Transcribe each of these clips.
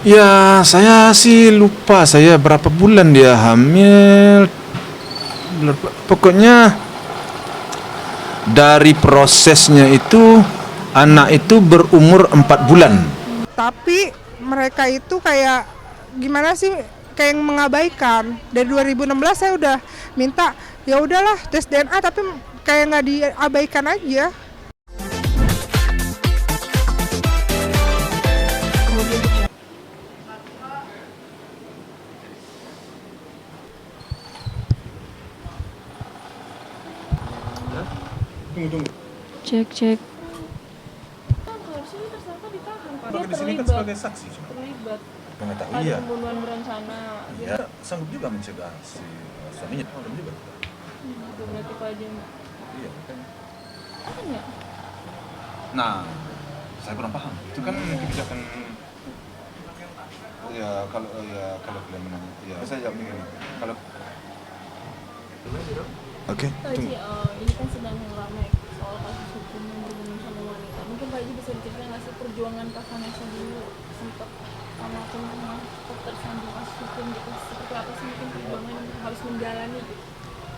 Ya, saya sih lupa saya berapa bulan dia hamil. Pokoknya dari prosesnya itu anak itu berumur 4 bulan. Tapi mereka itu kayak gimana sih, kayak yang mengabaikan. Dari 2016 saya udah minta ya udahlah tes DNA, tapi kayak nggak diabaikan aja. Tunggu. Cek. Harusnya tersangka ditahan, Pak. Maka Dia di sini kan terlibat. sebagai saksi. Terlibat. Mengetahui Ada iya. pembunuhan berencana. Iya, sanggup juga mencegah si suaminya. Juga. Itu berarti Pak Haji. Iya. Kan ya? Nah, saya kurang paham. Itu kan kebijakan. Kalau kalian menanya, ya saya jawab begini. Kalau Oke, Pak tunggu. Haji, ini kan sedang ramai soal kasus hukum yang berhubungan sama wanita. Mungkin Pak Haji bisa diceritakan nggak sih perjuangan Kak Vanessa dulu sempat sama teman-teman tersandung kasus hukum gitu. Seperti apa sih mungkin perjuangan yang harus menjalani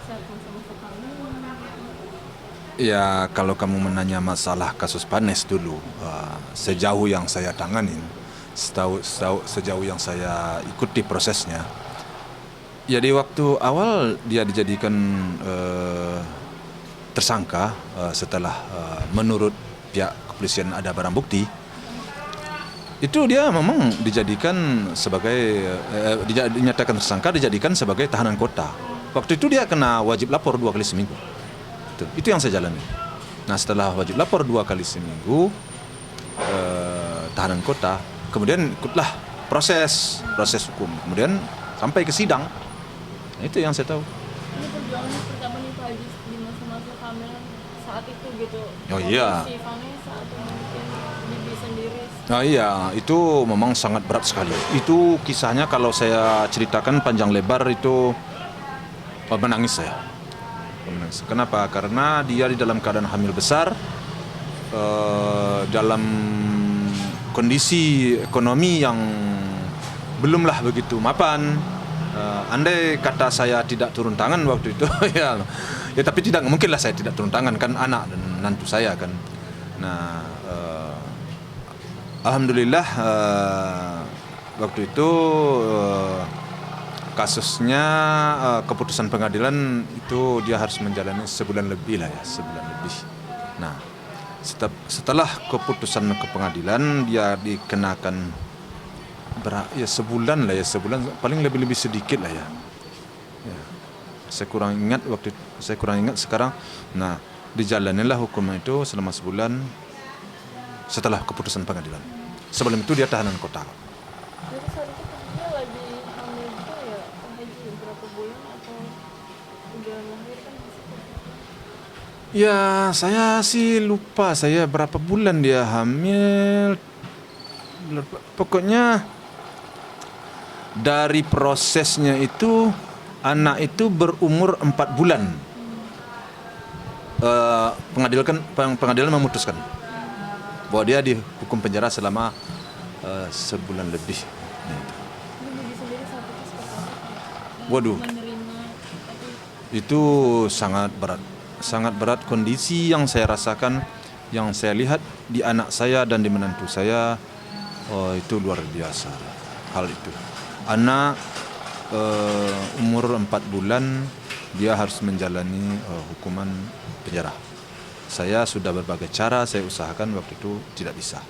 saat masa-masa kamu? Ya, kalau kamu menanya masalah kasus Panes dulu, sejauh yang saya tanganin, sejauh yang saya ikuti prosesnya, ya di waktu awal dia dijadikan tersangka setelah menurut pihak kepolisian ada barang bukti, itu dia memang dijadikan sebagai dinyatakan tersangka, dijadikan sebagai tahanan kota. Waktu itu dia kena wajib lapor 2 kali seminggu. Itu yang saya jalani. Nah, setelah wajib lapor 2 kali seminggu tahanan kota, kemudian ikutlah proses hukum, kemudian sampai ke sidang. Nah, itu yang saya tahu. Ini perjuangan pertama nih Pak Haji di masa-masa kehamilan saat itu gitu. Oh iya. Si Vanessa atau mungkin Bibi sendiri. Nah iya, itu memang sangat berat sekali. Itu kisahnya kalau saya ceritakan panjang lebar itu menangis saya. Menangis. Kenapa? Karena dia di dalam keadaan hamil besar, dalam kondisi ekonomi yang belumlah begitu mapan. Andai kata saya tidak turun tangan waktu itu, ya tapi tidak mungkin lah saya tidak turun tangan, kan anak dan menantu saya kan. Nah, alhamdulillah waktu itu kasusnya keputusan pengadilan itu dia harus menjalani sebulan lebih lah ya, sebulan lebih. Nah, setelah keputusan ke pengadilan dia dikenakan sebulan lah ya, sebulan paling lebih sedikit lah ya. Saya kurang ingat sekarang. Nah, dijalanilah hukuman itu selama sebulan setelah keputusan pengadilan. Sebelum itu dia tahanan kota. Jadi saat itu posisinya lagi hamil juga ya Pak Haji, berapa bulan atau udah melahirkan? Ya, saya sih lupa saya berapa bulan dia hamil. Pokoknya dari prosesnya itu anak itu berumur 4 bulan. Pengadilan memutuskan bahwa dia dihukum penjara selama sebulan lebih. Ini Bibi sendiri saat itu seperti apa? Waduh, Menerima itu sangat berat kondisi yang saya rasakan, yang saya lihat di anak saya dan di menantu saya. Itu luar biasa hal itu. Anak umur 4 bulan dia harus menjalani hukuman penjara. Saya sudah berbagai cara saya usahakan, waktu itu tidak bisa.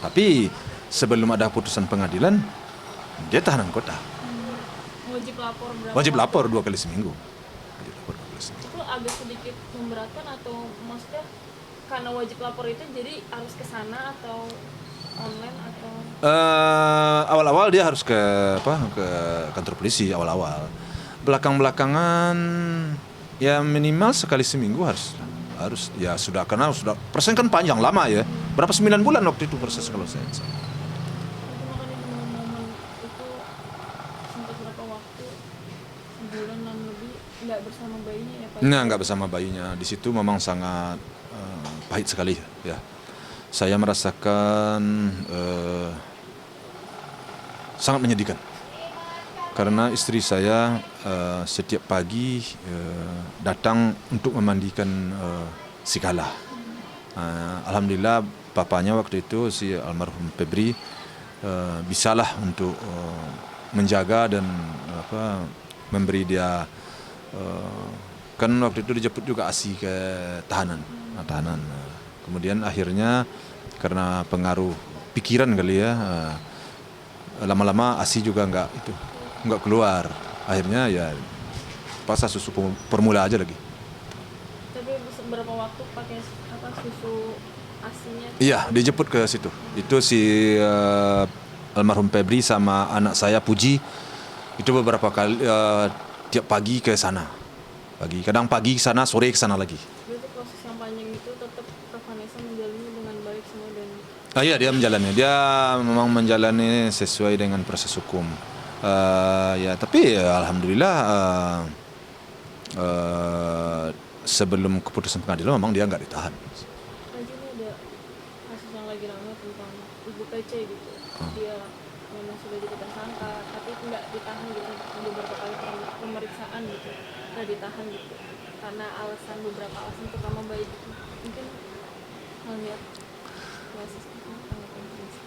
Tapi sebelum ada putusan pengadilan dia tahanan kota. wajib lapor berapa? Wajib lapor 2 kali seminggu. Itu agak sedikit memberatkan atau maksudnya karena wajib lapor itu jadi harus ke sana atau online atau Awal-awal dia harus ke kantor polisi awal-awal. Belakangan ya minimal sekali seminggu harus ya sudah, karena sudah proses kan panjang lama ya. Berapa 9 bulan waktu itu proses kalau saya. makanya di momen itu sempat berapa waktu, sebulan lebih nggak bersama bayinya ya Pak? Nah, nggak bersama bayinya. Di situ memang sangat pahit sekali ya. Saya merasakan sangat menyedihkan karena istri saya setiap pagi datang untuk memandikan si Kala. Alhamdulillah bapaknya waktu itu si almarhum Febri bisalah untuk menjaga dan memberi dia kan waktu itu dijemput juga ASI ke tahanan. Kemudian akhirnya karena pengaruh pikiran kali ya, lama-lama ASI juga nggak keluar. Akhirnya ya paksa susu formula aja lagi. Tapi berapa waktu pakai susu asinya? Iya, dijemput ke situ. Itu si almarhum Febri sama anak saya Puji itu beberapa kali tiap pagi ke sana. Kadang pagi ke sana, sore ke sana lagi. Berarti proses yang panjang itu tetap Kak Vanessa menjalani dengan baik semua dan Iya, dia menjalani. Dia memang menjalani sesuai dengan proses hukum. Ya, tapi alhamdulillah sebelum keputusan pengadilan memang dia nggak ditahan. lagi ini ada kasus yang lagi ramai tentang Ibu PC gitu. Dia memang sudah jadi tersangka tapi nggak ditahan gitu untuk beberapa kali pemeriksaan gitu. Nggak ditahan gitu karena beberapa alasan terutama baik gitu. Mungkin melihat kasus itu tanggapan Vanessa.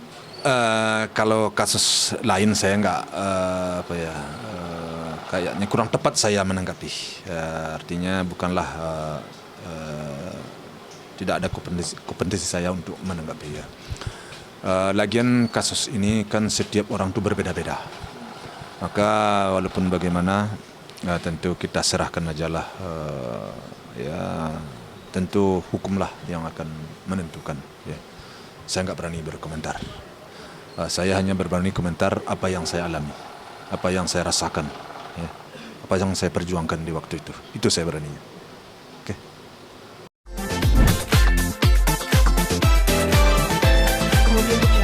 Kalau kasus lain saya nggak kayaknya kurang tepat saya menanggapi. Artinya bukanlah tidak ada kompetensi saya untuk menanggapi ya. Lagian kasus ini kan setiap orang itu berbeda-beda. Maka walaupun bagaimana tentu kita serahkan ajalah ya tentu hukumlah yang akan menentukan ya. Saya nggak berani berkomentar. Saya hanya berani komentar apa yang saya alami, apa yang saya rasakan, ya. Apa yang saya perjuangkan di waktu itu. Itu saya berani.